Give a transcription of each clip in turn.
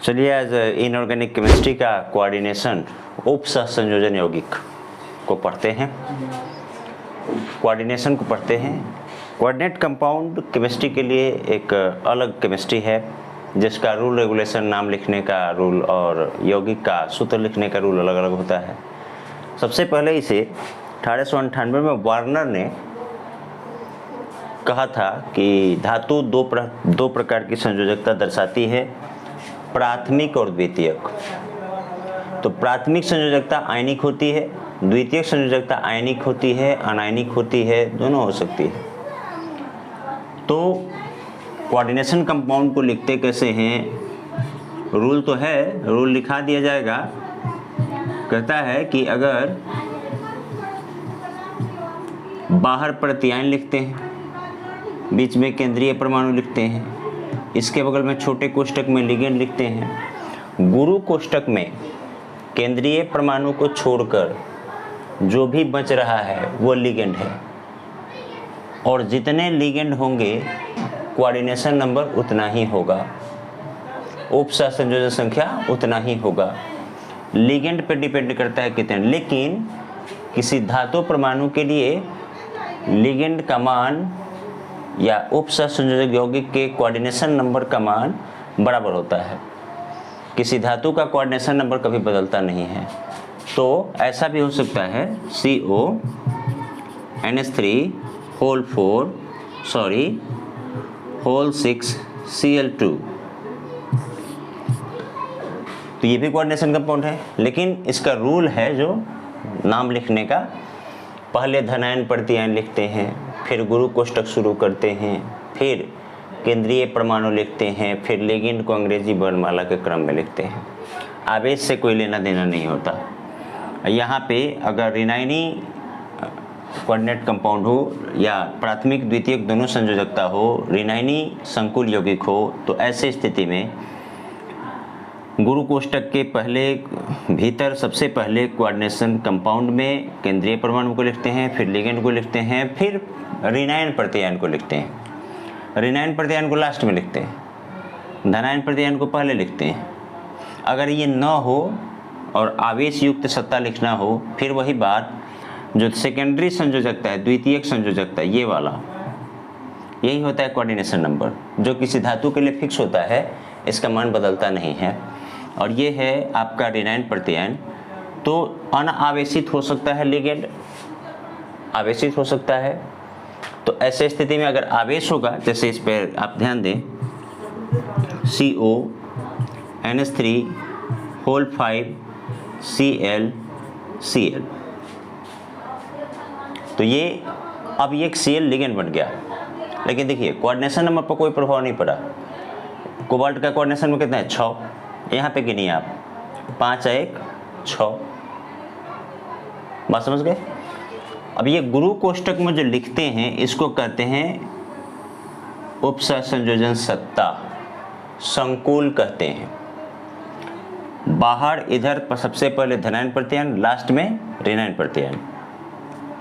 चलिए आज inorganic chemistry का कोऑर्डिनेशन उप सहसंयोजन यौगिक को पढ़ते हैं। कोऑर्डिनेशन को पढ़ते हैं। कोऑर्डिनेट कंपाउंड केमिस्ट्री के लिए एक अलग केमिस्ट्री है जिसका रूल रेगुलेशन, नाम लिखने का रूल और यौगिक का सूत्र लिखने का रूल अलग अलग होता है। सबसे पहले इसे 1898 में वार्नर ने कहा था कि धातु दो प्रकार की संयोजकता दर्शाती है, प्राथमिक और द्वितीयक। तो प्राथमिक संयोजकता आयनिक होती है, द्वितीयक संयोजकता आयनिक होती है, अनायनिक होती है, दोनों हो सकती है। तो कोऑर्डिनेशन कंपाउंड को लिखते कैसे हैं? रूल तो है, रूल लिखा दिया जाएगा। कहता है कि अगर बाहर प्रत्यायन लिखते हैं, बीच में केंद्रीय परमाणु लिखते हैं, इसके बगल में छोटे कोष्टक में लिगेंड लिखते हैं, गुरु कोष्टक में केंद्रीय परमाणु को छोड़कर जो भी बच रहा है वो लिगेंड है, और जितने लिगेंड होंगे कोऑर्डिनेशन नंबर उतना ही होगा, उप सहसंयोजक संख्या उतना ही होगा। लिगेंड पे डिपेंड करता है कितने, लेकिन किसी धातु परमाणु के लिए लिगेंड का मान या उप सहसंयोजक यौगिक के कोऑर्डिनेशन नंबर का मान बराबर होता है। किसी धातु का कोऑर्डिनेशन नंबर कभी बदलता नहीं है। तो ऐसा भी हो सकता है CO6Cl2, तो ये भी कोऑर्डिनेशन कंपाउंड है, लेकिन इसका रूल है जो नाम लिखने का, पहले धनायन प्रत्यायन लिखते हैं, फिर गुरु कोष्टक शुरू करते हैं, फिर केंद्रीय परमाणु लिखते हैं, फिर लिगेंड को अंग्रेजी वर्णमाला के क्रम में लिखते हैं। आवेश से कोई लेना देना नहीं होता। यहाँ पे अगर ऋणायनी कोऑर्डिनेट कंपाउंड हो या प्राथमिक द्वितीयक दोनों संयोजकता हो, ऋणायनी संकुल यौगिक हो, तो ऐसे स्थिति में गुरु कोष्टक के पहले भीतर सबसे पहले कोऑर्डिनेशन कंपाउंड में केंद्रीय परमाणु को लिखते हैं, फिर लिगेंड को लिखते हैं, फिर ऋणायन प्रत्यायन को लिखते हैं। ऋणायन प्रत्यायन को लास्ट में लिखते हैं, धनायन प्रत्यायन को पहले लिखते हैं। अगर ये न हो और आवेश युक्त सत्ता लिखना हो, फिर वही बात जो सेकेंडरी संयोजकता है, द्वितीयक संयोजकता, ये वाला, यही होता है कोऑर्डिनेशन नंबर, जो किसी धातु के लिए फिक्स होता है, इसका मान बदलता नहीं है। और ये है आपका ऋणायन प्रत्यायन। तो अनावेशित हो सकता है लिगेंड, आवेशित हो सकता है। तो ऐसे स्थिति में अगर आवेश होगा, जैसे इस पर आप ध्यान दें, CONH3(5)Cl, तो ये अब ये एक Cl लिगेंड बन गया। लेकिन देखिए कोऑर्डिनेशन नंबर पर कोई प्रभाव नहीं पड़ा। कोबाल्ट का कोऑर्डिनेशन में कितना है? 6। यहाँ पे गिनिए आप, 5 1 6। बात समझ गए? अब ये गुरु कोष्टक में जो लिखते हैं इसको कहते हैं उप सहसंयोजन सत्ता, संकुल कहते हैं। बाहर इधर सबसे पहले धनायन प्रत्यायन, लास्ट में ऋणायन प्रत्यायन।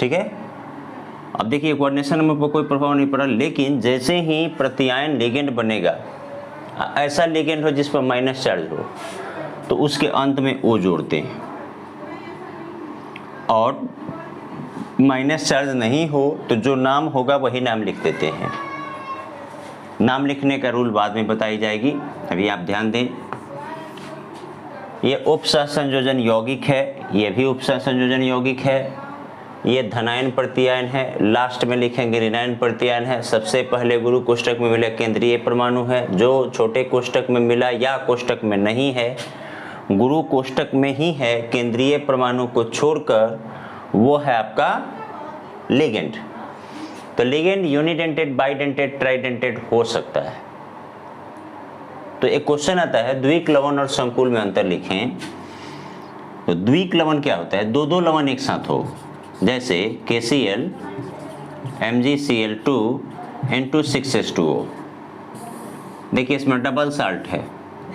ठीक है? अब देखिए कोऑर्डिनेशन नंबर पर कोई प्रभाव नहीं पड़ा, लेकिन जैसे ही प्रत्यायन लिगेंड बनेगा, ऐसा लिगेंड हो जिस पर माइनस चार्ज हो, तो उसके अंत में O जोड़ते हैं, और माइनस चार्ज नहीं हो तो जो नाम होगा वही नाम लिख देते हैं। नाम लिखने का रूल बाद में बताई जाएगी, अभी आप ध्यान दें। ये उप सहसंयोजन यौगिक है, ये भी उप सहसंयोजन यौगिक है। ये धनायन प्रत्यायन है, लास्ट में लिखेंगे ऋणायन प्रत्यायन है। सबसे पहले गुरु कोष्टक में मिला केंद्रीय परमाणु है, जो छोटे कोष्टक में मिला या कोष्टक में नहीं है, गुरु कोष्टक में ही है, केंद्रीय परमाणु को छोड़कर वो है आपका लिगेंड। तो लिगेंड यूनिडेंटेड, बाइडेंटेड, ट्राइडेंटेड हो सकता है। तो एक क्वेश्चन आता है द्विक लवण और संकुल में अंतर लिखें। तो द्विक लवण क्या होता है? दो लवण एक साथ हो, जैसे KCl MgCl2N2 6H2O। देखिए इसमें डबल साल्ट है,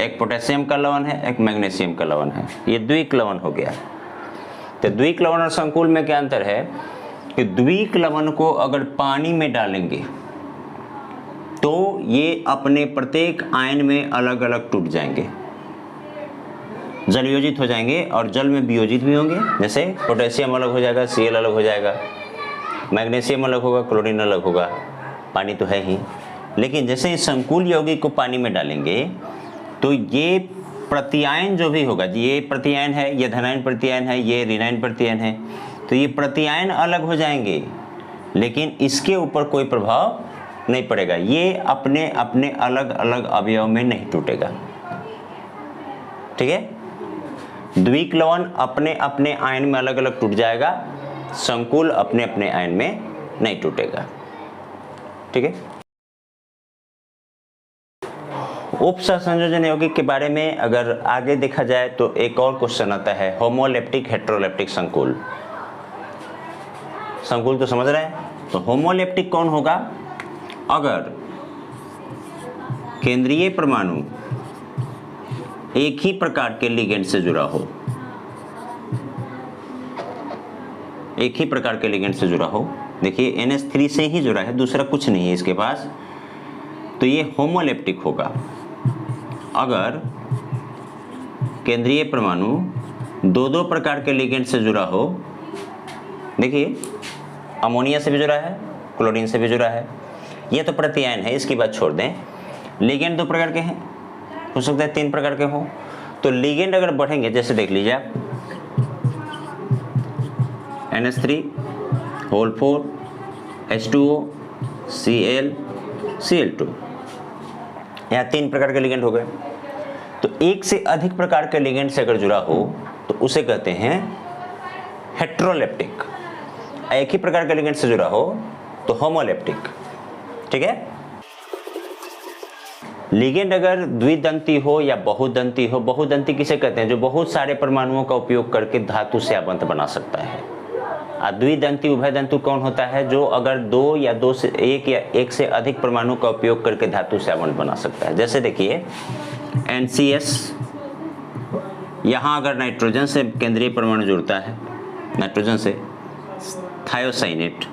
एक पोटेशियम का लवण है, एक मैग्नीशियम का लवण है, ये द्विक लवण हो गया। तो द्विक लवण और संकुल में क्या अंतर है कि द्विक लवण को अगर पानी में डालेंगे तो ये अपने प्रत्येक आयन में अलग अलग टूट जाएंगे, जलयोजित हो जाएंगे और जल में वियोजित भी होंगे। जैसे पोटेशियम अलग हो जाएगा, Cl अलग हो जाएगा, मैग्नीशियम अलग होगा, क्लोरीन अलग होगा, पानी तो है ही। लेकिन जैसे इस संकुल यौगिक को पानी में डालेंगे तो ये प्रत्यायन जो भी होगा, ये प्रत्यायन है, ये धनायन प्रत्यायन है, ये ऋणायन प्रत्यायन है, तो ये प्रत्यायन अलग हो जाएंगे लेकिन इसके ऊपर कोई प्रभाव नहीं पड़ेगा। ये अपने अपने अलग अलग अवयव में नहीं टूटेगा। ठीक है, द्विक लवण अपने अपने आयन में अलग अलग टूट जाएगा, संकुल अपने अपने आयन में नहीं टूटेगा। ठीक है, उप सहसंयोजन यौगिक के बारे में अगर आगे देखा जाए तो एक और क्वेश्चन आता है, होमोलेप्टिक हेटेरोलेप्टिक संकुल। संकुल तो समझ रहे हैं, तो होमोलेप्टिक कौन होगा? अगर केंद्रीय परमाणु एक ही प्रकार के लिगेंड से जुड़ा हो, एक ही प्रकार के लिगेंड से जुड़ा हो, देखिए NH3 से ही जुड़ा है, दूसरा कुछ नहीं है इसके पास, तो ये होमोलेप्टिक होगा। अगर केंद्रीय परमाणु दो दो प्रकार के लिगेंड से जुड़ा हो, देखिए अमोनिया से भी जुड़ा है, क्लोरीन से भी जुड़ा है, ये तो प्रत्यायन है, इसकी बात छोड़ दें। लिगेंड दो प्रकार के हैं, हो सकता है 3 प्रकार के हो, तो लिगेंड अगर बढ़ेंगे, जैसे देख लीजिए आप NH3 whole 4 H2O Cl Cl2, यहाँ 3 प्रकार के लिगेंड हो गए। तो एक से अधिक प्रकार के लिगेंड से अगर जुड़ा हो तो उसे कहते हैं हेटेरोलेप्टिक। एक ही प्रकार के लिगेंड से जुड़ा हो तो होमोलेप्टिक। ठीक है, लिगेंड अगर द्विदंती हो या बहुदंती हो, बहुदंती किसे कहते हैं? जो बहुत सारे परमाणुओं का उपयोग करके धातु से आबंध बना सकता है। द्विदंती उभयदंतु कौन होता है? जो अगर दो या एक से अधिक परमाणु का उपयोग करके धातु से आबंध बना सकता है। जैसे देखिए NCS, यहाँ अगर नाइट्रोजन से केंद्रीय परमाणु जुड़ता है, नाइट्रोजन से थायोसाइनेट,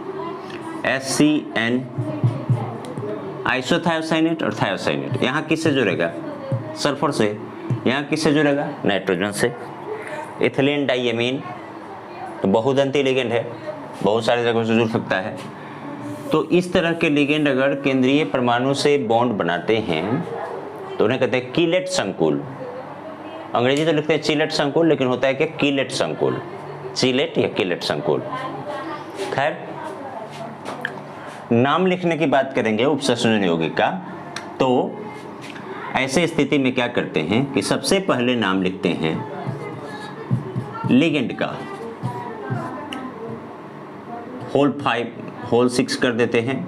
SCN आइसोथायोसाइनेट और थायोसाइनेट, यहाँ किससे जुड़ेगा? सल्फर से। यहाँ किससे जुड़ेगा? नाइट्रोजन से। इथिलीन डाइएमीन तो बहुदंती लिगेंड है, बहुत सारी जगहों से जुड़ सकता है। तो इस तरह के लिगेंड अगर केंद्रीय परमाणु से बॉन्ड बनाते हैं तो उन्हें कहते हैं कीलेट संकुल। अंग्रेजी तो लिखते हैं चिलेट संकुल, लेकिन होता है कि कीलेट संकुल, चिलेट या कीलेट संकुल। खैर, नाम लिखने की बात करेंगे उप सहसंयोजन यौगिक का, तो ऐसे स्थिति में क्या करते हैं कि सबसे पहले नाम लिखते हैं लिगेंड का, होल 5 होल 6 कर देते हैं,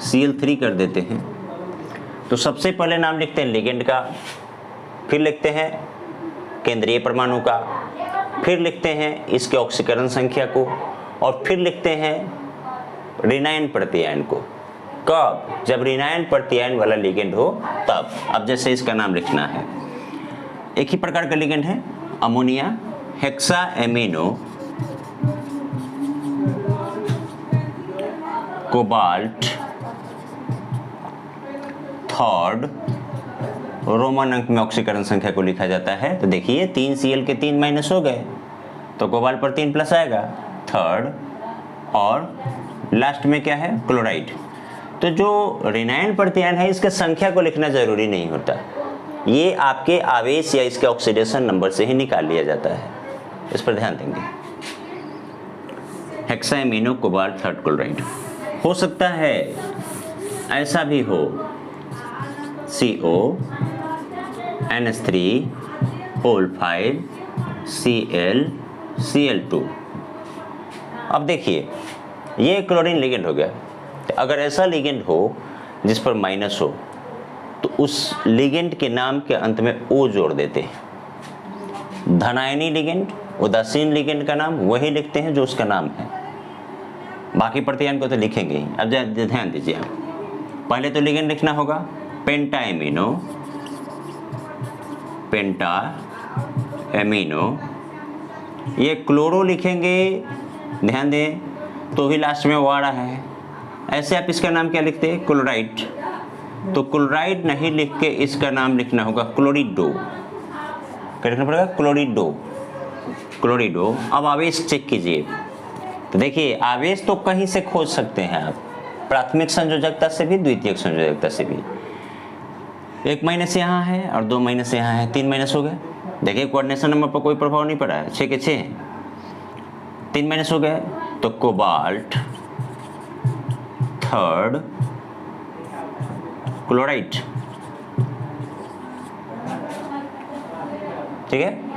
Cl3 कर देते हैं। तो सबसे पहले नाम लिखते हैं लिगेंड का, फिर लिखते हैं केंद्रीय परमाणु का, फिर लिखते हैं इसके ऑक्सीकरण संख्या को, और फिर लिखते हैं ऋणायन प्रत्यायन को। कब? जब ऋणायन प्रत्यायन वाला लिगेंड हो तब। अब जैसे इसका नाम लिखना है, एक ही प्रकार का लिगेंड है, ammonia hexa amino cobalt third, Roman अंक में ऑक्सीकरण संख्या को लिखा जाता है। तो देखिए 3 Cl के 3 माइनस हो गए तो कोबाल्ट पर 3 प्लस आएगा, थर्ड, और लास्ट में क्या है? क्लोराइड। तो जो ऋणायन प्रत्यायन है इसका संख्या को लिखना जरूरी नहीं होता, ये आपके आवेश या इसके ऑक्सीडेशन नंबर से ही निकाल लिया जाता है, इस पर ध्यान देंगे। हेक्साएमिनो कोबाल्ट थर्ड क्लोराइड। हो सकता है ऐसा भी हो, CO NH3 whole 5 Cl Cl2। अब देखिए ये क्लोरीन लिगेंड हो गया। तो अगर ऐसा लिगेंड हो जिस पर माइनस हो तो उस लिगेंड के नाम के अंत में O जोड़ देते हैं। धनायनी लिगेंड, उदासीन लिगेंड का नाम वही लिखते हैं जो उसका नाम है, बाकी प्रत्यायन को तो लिखेंगे ही। अब ध्यान दीजिए आप, पहले तो लिगेंड लिखना होगा, पेंटा एमिनो, पेंटा एमिनो, ये क्लोरो लिखेंगे, ध्यान दें, तो भी लास्ट में वो आ रहा है। ऐसे आप इसका नाम क्या लिखते हैं? क्लोराइड। तो क्लोराइड नहीं लिख के इसका नाम लिखना होगा क्लोरिडो। क्या लिखना पड़ेगा? क्लोरिडो। क्लोरिडो। अब आवेश चेक कीजिए, तो देखिए आवेश तो कहीं से खोज सकते हैं आप, प्राथमिक संयोजकता से भी, द्वितीयक संयोजकता से भी। 1 माइनस यहाँ है और 2 माइनस यहाँ है, 3 माइनस हो गए। देखिए कोऑर्डिनेशन नंबर पर कोई प्रभाव नहीं पड़ा है, 6 के 6, 3 माइनस हो गए। तो कोबाल्ट थर्ड क्लोराइड, ठीक है।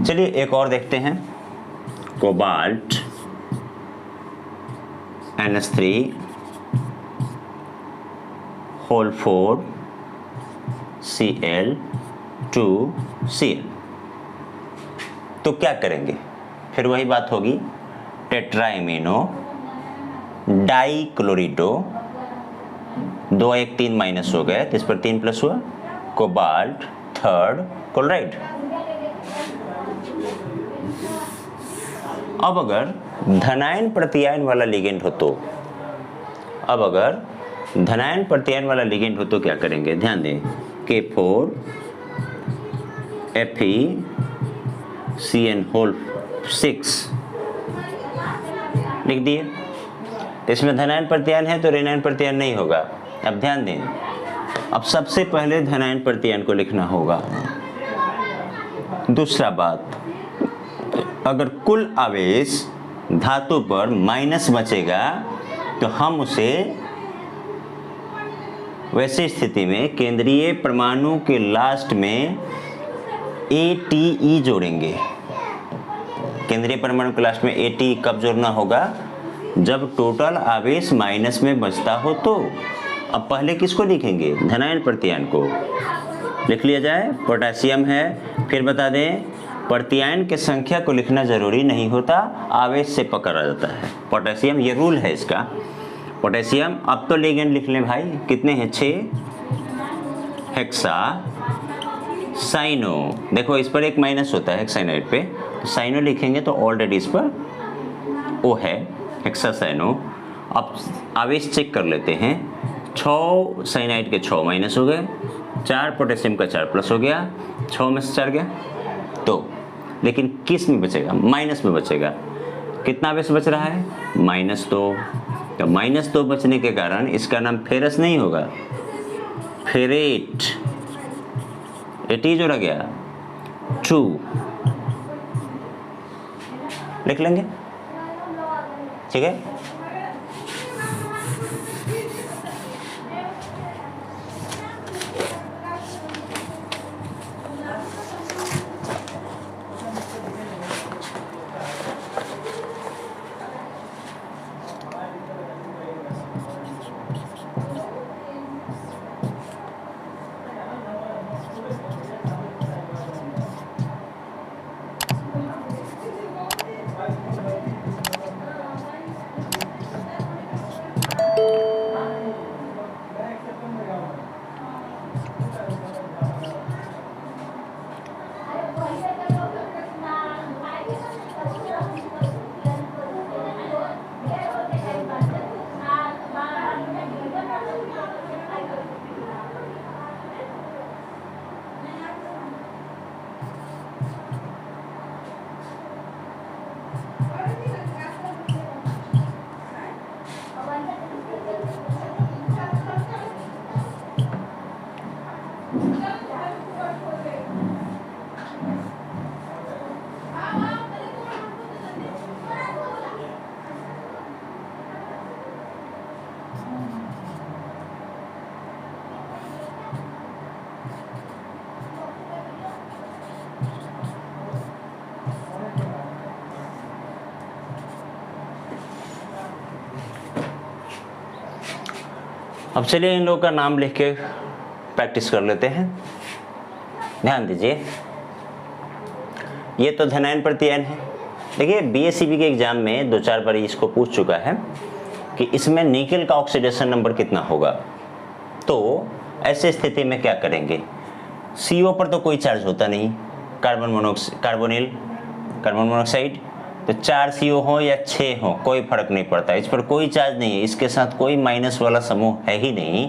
चलिए एक और देखते हैं, कोबाल्ट NH3 होल 4 Cl2Cl। तो क्या करेंगे? फिर वही बात होगी, टेट्राइमिनो डाइक्लोरिडो, 2 1 3 माइनस हो गए, तो इस पर 3 प्लस हुआ, कोबाल्ट थर्ड क्लोराइड। अब अगर धनायन प्रत्यायन वाला लिगेंड हो तो, अब अगर धनायन प्रत्यायन वाला लिगेंड हो तो क्या करेंगे? ध्यान दें, K4 FeCN होल 6 लिख दिए। इसमें धनायन प्रत्यायन है तो ऋणायन प्रत्यायन नहीं होगा। अब ध्यान दें, अब सबसे पहले धनायन प्रत्यायन को लिखना होगा। दूसरा बात, अगर कुल आवेश धातु पर माइनस बचेगा तो हम उसे वैसी स्थिति में केंद्रीय परमाणु के लास्ट में ATE जोड़ेंगे। केंद्रीय परमाणु के लास्ट में ATE कब जोड़ना होगा? जब टोटल आवेश माइनस में बचता हो तो। अब पहले किसको लिखेंगे? धनायन प्रत्यायन को लिख लिया जाए। पोटेशियम है, फिर बता दें प्रत्यायन के संख्या को लिखना जरूरी नहीं होता, आवेश से पकड़ा जाता है पोटेशियम, ये रूल है इसका। पोटेशियम, अब तो लिगेंड लिख लें भाई, कितने हैं? 6 हेक्सा साइनो। देखो इस पर एक माइनस होता है हेक्साइनाइड पे, तो साइनो लिखेंगे तो ऑलरेडी इस पर ओ है, हेक्सा साइनो। अब आवेश चेक कर लेते हैं, 6 साइनाइड के 6 माइनस हो गए, 4 पोटेशियम का 4 प्लस हो गया, 6 में से 4 गया तो, लेकिन किस में बचेगा? माइनस में बचेगा। कितना आवेश बच रहा है? -2। तो -2 बचने के कारण इसका नाम फेरस नहीं होगा, फेरेट। एटी जोड़ा गया 2 लिख लेंगे, ठीक है। अब चलिए इन लोगों का नाम लिख के प्रैक्टिस कर लेते हैं। ध्यान दीजिए, ये तो धनायन प्रत्यायन है। देखिए BSCB के एग्जाम में 2-4 बार इसको पूछ चुका है कि इसमें निकेल का ऑक्सीडेशन नंबर कितना होगा। तो ऐसे स्थिति में क्या करेंगे? CO पर तो कोई चार्ज होता नहीं, कार्बन मोनोऑक्साइड तो 4 CO हो या 6 हो कोई फर्क नहीं पड़ता, इस पर कोई चार्ज नहीं है, इसके साथ कोई माइनस वाला समूह है ही नहीं,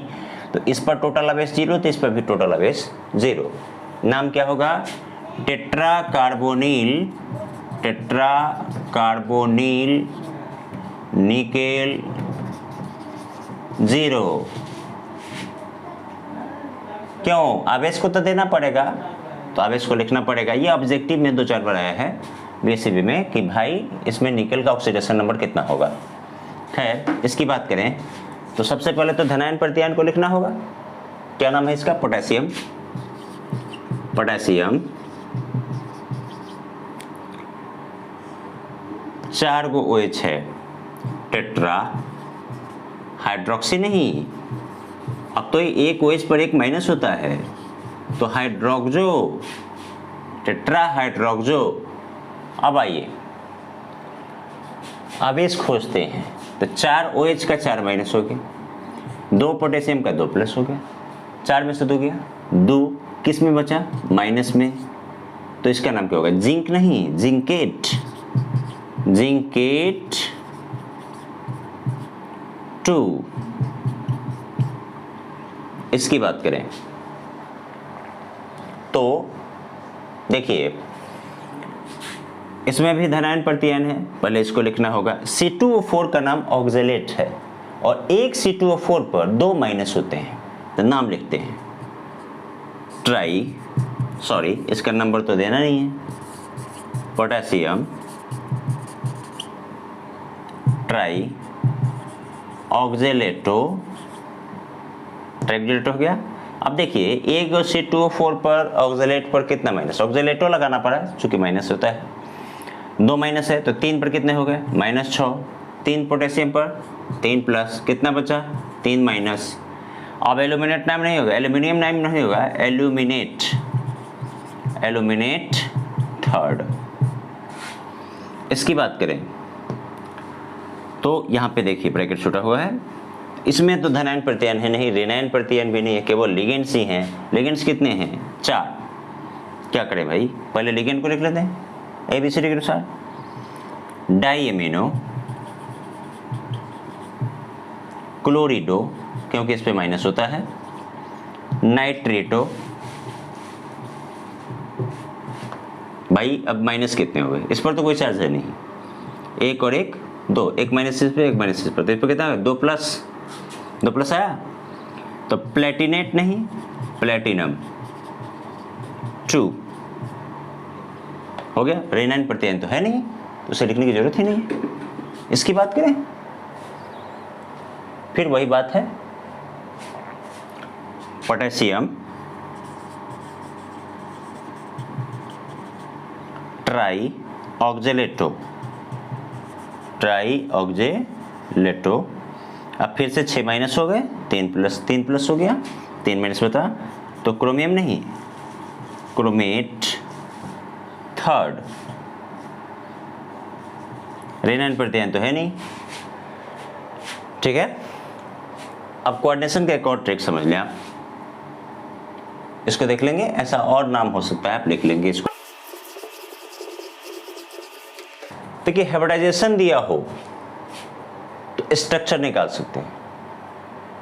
तो इस पर टोटल आवेश 0, तो इस पर भी टोटल आवेश 0। नाम क्या होगा? Tetra carbonyl nickel 0। क्यों? आवेश को तो देना पड़ेगा, तो आवेश को लिखना पड़ेगा। ये ऑब्जेक्टिव में 2-4 बार आया है बीएससीबी में कि भाई इसमें निकेल का ऑक्सीडेशन नंबर कितना होगा। खैर इसकी बात करें तो सबसे पहले तो धनायन प्रत्यायन को लिखना होगा। क्या नाम है इसका? पोटेशियम। 4 गो OH है, टेट्रा हाइड्रोक्सी नहीं, अब तो एक OH पर एक माइनस होता है, तो हाइड्रोक्सो, टेट्रा हाइड्रोक्सो। अब आइए आवेश खोजते हैं, तो 4 OH का 4 माइनस हो गया, 2 पोटेशियम का 2 प्लस हो गया, 4 में से 2 गया, 2 किस में बचा? माइनस में, तो इसका नाम क्या होगा? जिंक नहीं, जिंकेट 2। इसकी बात करें तो देखिए इसमें भी धनायन प्रत्यायन है, पहले इसको लिखना होगा। C2O4 का नाम ऑक्जेलेट है और एक C2O4 पर 2 माइनस होते हैं, तो नाम लिखते हैं इसका नंबर तो देना नहीं है, पोटेशियम ट्राई ऑक्जेलेटो हो गया। अब देखिए एक C2O4 पर ऑक्जेलेट पर कितना माइनस? ऑक्जेलेटो लगाना पड़ा चूंकि माइनस होता है, 2 माइनस है तो 3 पर कितने हो गए? -6। 3 पोटेशियम पर 3 प्लस, कितना बचा? 3 माइनस। अब एल्यूमिनेट नाम नहीं होगा, एल्यूमिनियम नाम नहीं होगा, एल्यूमिनेट 3rd। इसकी बात करें तो यहाँ पे देखिए ब्रैकेट छूटा हुआ है, इसमें तो धनायन प्रत्यायन है नहीं, ऋणायन प्रत्यायन भी नहीं है, केवल लिगेंड्स ही हैं। लिगेंड्स कितने हैं? 4। क्या करें भाई? पहले लिगेंड को लिख लेते हैं ABCD के अनुसार। डाईएमिनो क्लोरिडो, क्योंकि इस पे माइनस होता है, नाइट्रेटो। भाई अब माइनस कितने हो गए? इस पर तो कोई चार्ज है नहीं, 1 और 1 2, एक माइनस इस पे, एक माइनस इस पर, तो इस पर कितना है? 2 प्लस आया, तो प्लेटिनेट नहीं, प्लेटिनम 2 हो गया। ऋणायन प्रत्यायन तो है नहीं, तो उसे लिखने की जरूरत ही नहीं है। इसकी बात करें फिर वही बात है, पोटेशियम ट्राई ऑक्जेलेटो, अब फिर से 6 माइनस हो गए, 3 प्लस हो गया, 3 माइनस बता, तो क्रोमियम नहीं, क्रोमेट 3rd। ऋणायन प्रत्यायन तो है नहीं, ठीक है। अब कोऑर्डिनेशन का एक और ट्रिक समझ लें आप, इसको देख लेंगे, ऐसा और नाम हो सकता है, आप लिख लेंगे इसको। देखिए हाइब्रिडाइजेशन दिया हो तो स्ट्रक्चर निकाल सकते हैं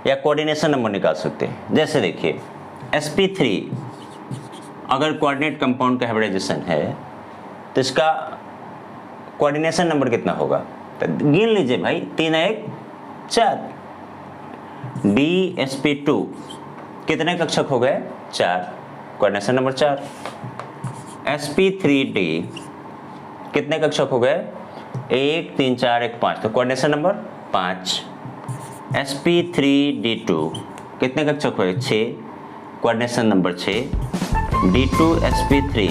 या कोऑर्डिनेशन नंबर निकाल सकते हैं। जैसे देखिए sp3 अगर कोऑर्डिनेट कंपाउंड का हाइब्रिडाइजेशन है तो इसका कोऑर्डिनेशन नंबर कितना होगा? तो गिन लीजिए भाई, 3 1 4। DsP2 कितने कक्षक हो गए? 4, कोऑर्डिनेशन नंबर 4। sp3D कितने कक्षक हो गए? 1 3 4 1 5, तो कोऑर्डिनेशन नंबर 5। sp3D2 कितने कक्षक हुए? 6, कोऑर्डिनेशन नंबर 6। D2sp3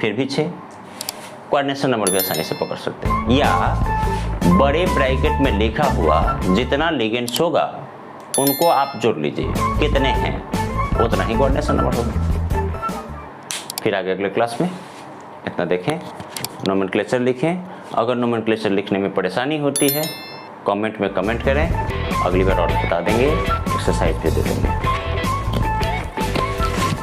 फिर भी 6, कोऑर्डिनेशन नंबर भी आसानी से पकड़ सकते हैं। या बड़े ब्रैकेट में लिखा हुआ जितना लिगेंड्स होगा उनको आप जोड़ लीजिए, कितने हैं उतना ही कोऑर्डिनेशन नंबर होगा। फिर आगे अगले क्लास में इतना देखें, नोमेनक्लेचर लिखें। अगर नोमेनक्लेचर लिखने में परेशानी होती है कमेंट में कमेंट करें, अगली बार और बता देंगे, एक्सरसाइज भी दे देंगे।